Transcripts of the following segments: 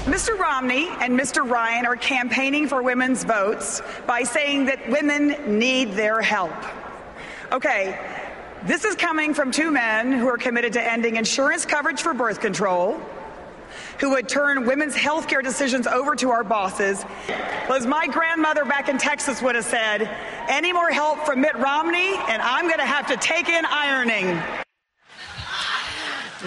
Mr. Romney and Mr. Ryan are campaigning for women's votes by saying that women need their help. Okay, this is coming from two men who are committed to ending insurance coverage for birth control, who would turn women's health care decisions over to our bosses. Well, as my grandmother back in Texas would have said, any more help from Mitt Romney, and I'm going to have to take in ironing.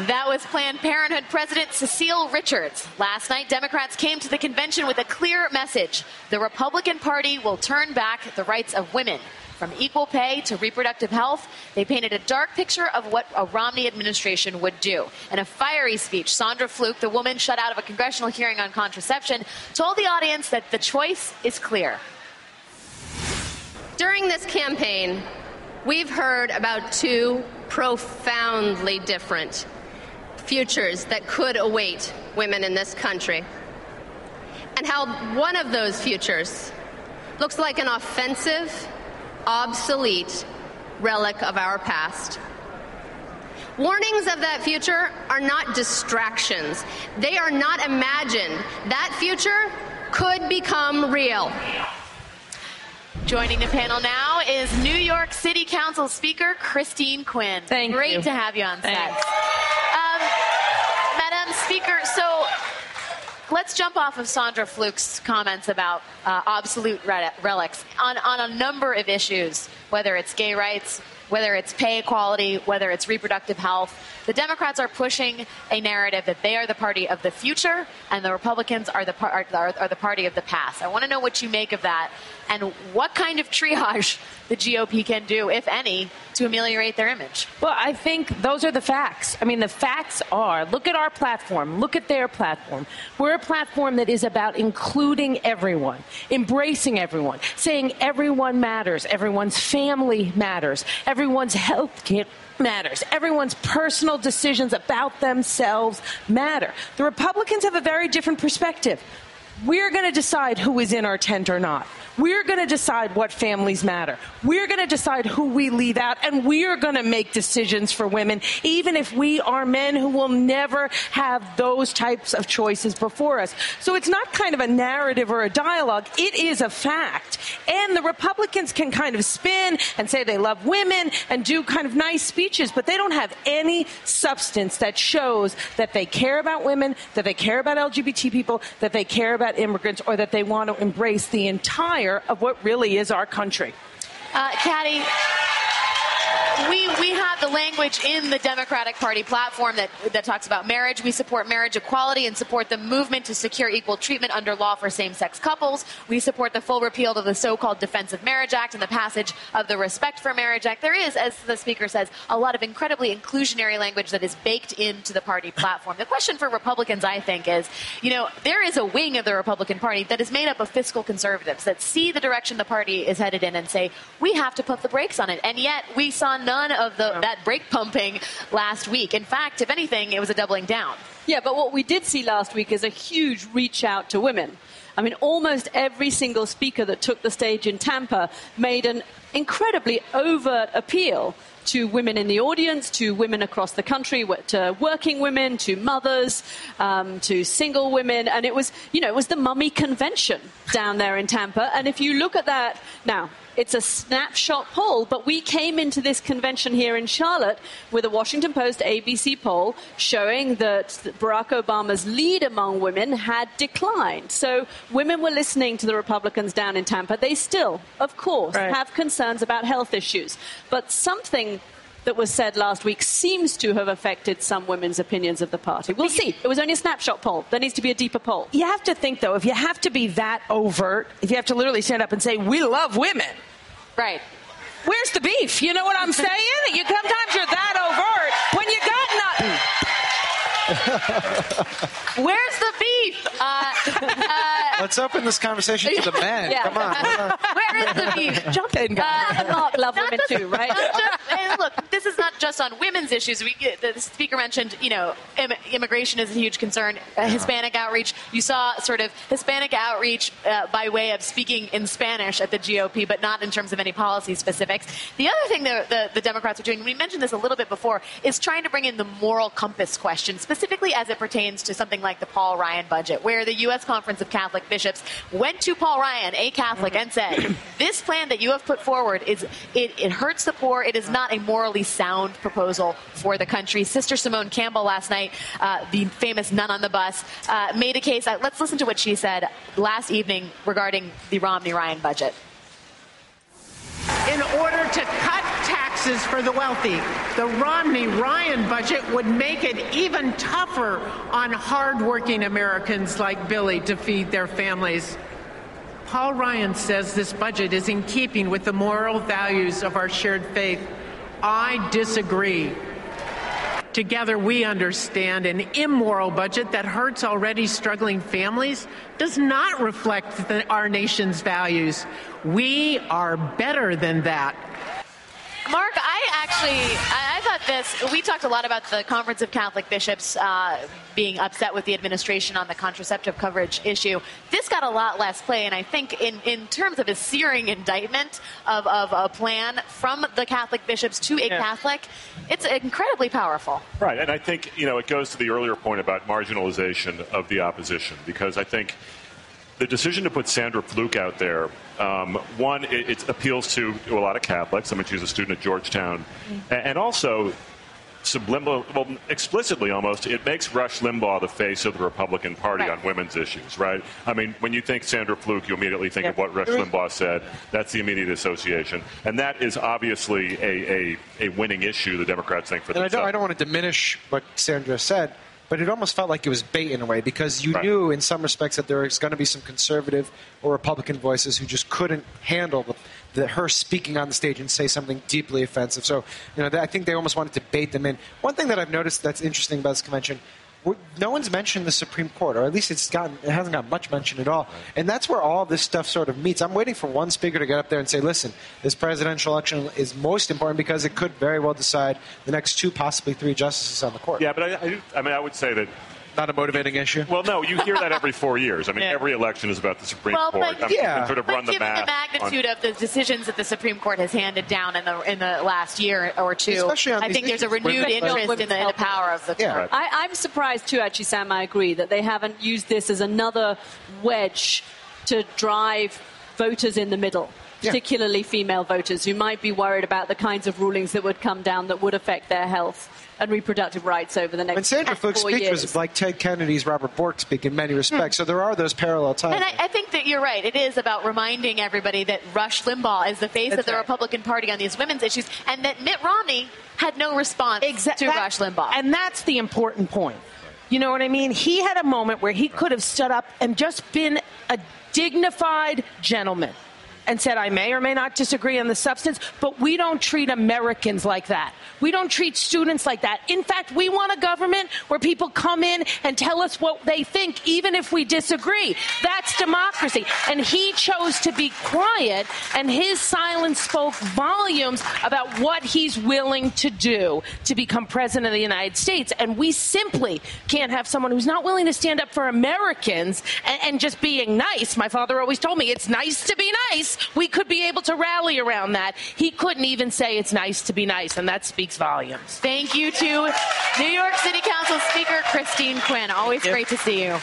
That was Planned Parenthood President Cecile Richards. Last night, Democrats came to the convention with a clear message. The Republican Party will turn back the rights of women. From equal pay to reproductive health, they painted a dark picture of what a Romney administration would do. In a fiery speech, Sandra Fluke, the woman shut out of a congressional hearing on contraception, told the audience that the choice is clear. During this campaign, we've heard about two profoundly different futures that could await women in this country, and how one of those futures looks like an offensive, obsolete relic of our past. Warnings of that future are not distractions. They are not imagined. That future could become real. Joining the panel now is New York City Council Speaker Christine Quinn. Thank you. Great to have you on set. Thanks. Madam Speaker, so let's jump off of Sandra Fluke's comments about obsolete relics on a number of issues, whether it's gay rights, whether it's pay equality, whether it's reproductive health. The Democrats are pushing a narrative that they are the party of the future and the Republicans are the party of the past. I want to know what you make of that and what kind of triage the GOP can do, if any, to ameliorate their image. Well, I think those are the facts. I mean, the facts are, look at our platform, look at their platform. We're a platform that is about including everyone, embracing everyone, saying everyone matters, everyone's family matters, everyone's health care matters. Everyone's personal decisions about themselves matter. The Republicans have a very different perspective. We're going to decide who is in our tent or not. We're going to decide what families matter. We're going to decide who we leave out, and we're going to make decisions for women, even if we are men who will never have those types of choices before us. So it's not kind of a narrative or a dialogue. It is a fact. And the Republicans can kind of spin and say they love women and do kind of nice speeches, but they don't have any substance that shows that they care about women, that they care about LGBT people, that they care about immigrants, or that they want to embrace the entire of what really is our country. Katty, we have the language in the Democratic Party platform that talks about marriage. We support marriage equality and support the movement to secure equal treatment under law for same-sex couples. We support the full repeal of the so-called Defense of Marriage Act and the passage of the Respect for Marriage Act. There is, as the Speaker says, a lot of incredibly inclusionary language that is baked into the party platform. The question for Republicans, I think, is, there is a wing of the Republican Party that is made up of fiscal conservatives that see the direction the party is headed in and say, we have to put the brakes on it. And yet we saw none of that brake pumping last week. In fact, if anything, it was a doubling down. Yeah, but what we did see last week is a huge reach out to women. I mean, almost every single speaker that took the stage in Tampa made an incredibly overt appeal to women in the audience, to women across the country, to working women, to mothers, to single women. And it was the mummy convention down there in Tampa. And if you look at that now, it's a snapshot poll, but we came into this convention here in Charlotte with a Washington Post ABC poll showing that Barack Obama's lead among women had declined. So women were listening to the Republicans down in Tampa. They still, of course, have concerns about health issues. But something that was said last week seems to have affected some women's opinions of the party. We'll see. It was only a snapshot poll. There needs to be a deeper poll. You have to think, though, if you have to be that overt, if you have to literally stand up and say, we love women. Right. Where's the beef? You know what I'm saying? Sometimes you're that overt when you got nothing. Where's the beef? Let's open this conversation to the men. Yeah. Come on. Where is the beef? Jump in, guys. Mark love women too, right? And look, this is not just on women's issues. The Speaker mentioned, immigration is a huge concern. Hispanic outreach. You saw sort of Hispanic outreach by way of speaking in Spanish at the GOP, but not in terms of any policy specifics. The other thing the Democrats are doing, we mentioned this a little bit before, is trying to bring in the moral compass question, specifically specifically as it pertains to something like the Paul Ryan budget, where the U.S. Conference of Catholic Bishops went to Paul Ryan, a Catholic, and said, this plan that you have put forward, it hurts the poor. It is not a morally sound proposal for the country. Sister Simone Campbell last night, the famous nun on the bus, made a case. Let's listen to what she said last evening regarding the Romney-Ryan budget. In order to cut taxes for the wealthy, the Romney-Ryan budget would make it even tougher on hardworking Americans like Billy to feed their families. Paul Ryan says this budget is in keeping with the moral values of our shared faith. I disagree. Together, we understand an immoral budget that hurts already struggling families does not reflect our nation's values. We are better than that. Mark, I thought this, we talked a lot about the Conference of Catholic Bishops being upset with the administration on the contraceptive coverage issue. This got a lot less play, and I think in terms of a searing indictment of a plan from the Catholic bishops to a Catholic, it's incredibly powerful. Right, and I think, it goes to the earlier point about marginalization of the opposition, because I think the decision to put Sandra Fluke out there, one, it appeals to a lot of Catholics. I mean, she's a student at Georgetown. And also, explicitly almost, it makes Rush Limbaugh the face of the Republican Party on women's issues, right? I mean, when you think Sandra Fluke, you immediately think of what Rush Limbaugh said. That's the immediate association. And that is obviously a winning issue, the Democrats think, for themselves. I don't want to diminish what Sandra said, but it almost felt like it was bait in a way, because you knew in some respects that there was going to be some conservative or Republican voices who just couldn't handle her speaking on the stage and say something deeply offensive. So, I think they almost wanted to bait them in. One thing that I've noticed that's interesting about this convention, no one's mentioned the Supreme Court, or at least it hasn't got much mention at all. And that's where all this stuff sort of meets. I'm waiting for one speaker to get up there and say, listen, this presidential election is most important because it could very well decide the next 2, possibly 3 justices on the court. Yeah, but I would say that not a motivating issue? Well, no, you hear that every 4 years. I mean, every election is about the Supreme Court. But, you can sort of run the math. Given the magnitude of the decisions that the Supreme Court has handed down in the last year or two, I think there's a renewed interest in the power of the court. I'm surprised too, actually, Sam, I agree, that they haven't used this as another wedge to drive voters in the middle. Particularly female voters who might be worried about the kinds of rulings that would come down that would affect their health and reproductive rights over the next 4 years. Sandra Fluke's speech was like Ted Kennedy's Robert Bork speak in many respects, so there are those parallel ties. And I think that you're right. It is about reminding everybody that Rush Limbaugh is the face of the Republican Party on these women's issues, and that Mitt Romney had no response to Rush Limbaugh. And that's the important point. You know what I mean? He had a moment where he could have stood up and just been a dignified gentleman and said, I may or may not disagree on the substance, but we don't treat Americans like that. We don't treat students like that. In fact, we want a government where people come in and tell us what they think, even if we disagree. That's democracy. And he chose to be quiet, and his silence spoke volumes about what he's willing to do to become president of the United States. And we simply can't have someone who's not willing to stand up for Americans and just being nice. My father always told me, it's nice to be nice. We could be able to rally around that. He couldn't even say it's nice to be nice, and that speaks volumes. Thank you to New York City Council Speaker Christine Quinn. Always great to see you.